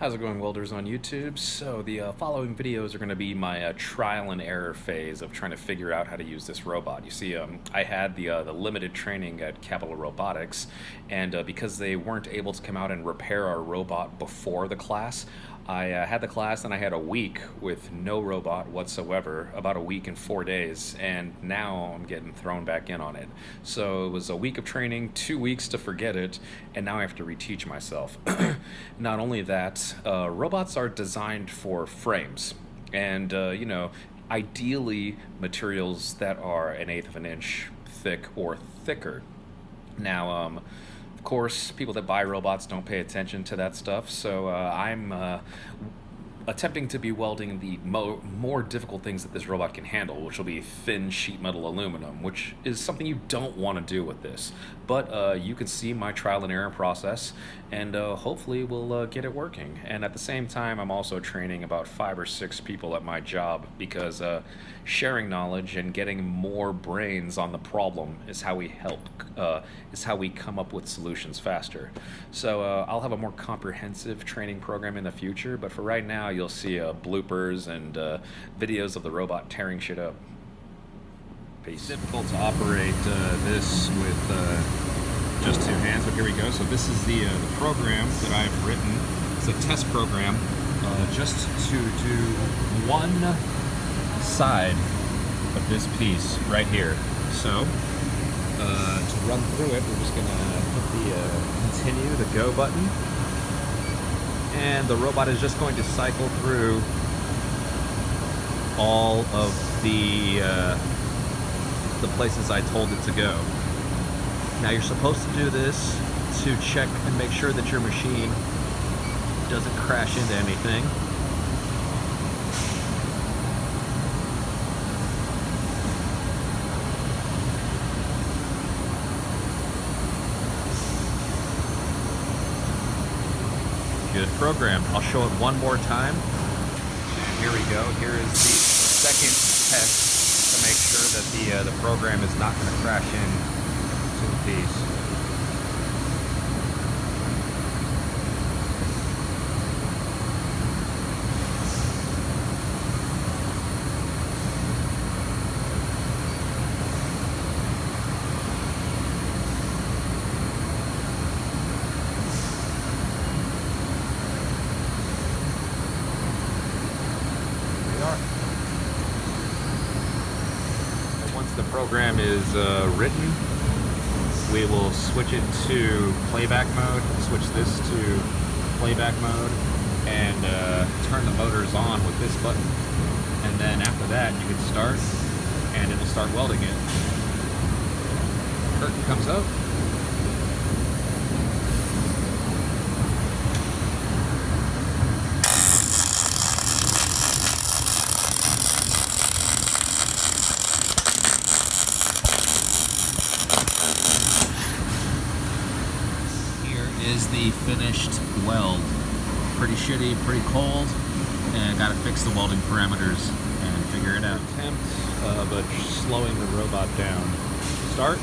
How's it going, welders on YouTube? So the following videos are going to be my trial and error phase of trying to figure out how to use this robot. You see, I had the limited training at Capital Robotics, and because they weren't able to come out and repair our robot before the class, I had the class and I had a week with no robot whatsoever, about a week and 4 days, and now I'm getting thrown back in on it. So it was a week of training, 2 weeks to forget it, and now I have to reteach myself. Not only that, robots are designed for frames, and ideally materials that are 1/8 of an inch thick or thicker. Now, of course, people that buy robots don't pay attention to that stuff, so I'm attempting to be welding the more difficult things that this robot can handle, which will be thin sheet metal aluminum, which is something you don't want to do with this. But you can see my trial and error process, and hopefully we'll get it working. And at the same time, I'm also training about 5 or 6 people at my job, because sharing knowledge and getting more brains on the problem is how we come up with solutions faster. So I'll have a more comprehensive training program in the future, but for right now you'll see bloopers and videos of the robot tearing shit up. Peace. It's difficult to operate this with just 2 hands, but here we go. So this is the program that I've written. It's a test program just to do one side of this piece right here. So to run through it, we're just gonna hit the continue, the go button, and the robot is just going to cycle through all of the places I told it to go. Now you're supposed to do this to check and make sure that your machine doesn't crash into anything. Good program. I'll show it one more time. And here we go. Here is the second test to make sure that the program is not going to crash in to the piece. Once the program is written, we will switch it to playback mode, switch this to playback mode, and turn the motors on with this button. And then after that, you can start, and it'll start welding it. Curtain comes out. Is the finished weld. Pretty shitty, pretty cold, and gotta fix the welding parameters and figure it out. Attempt, but slowing the robot down. Start.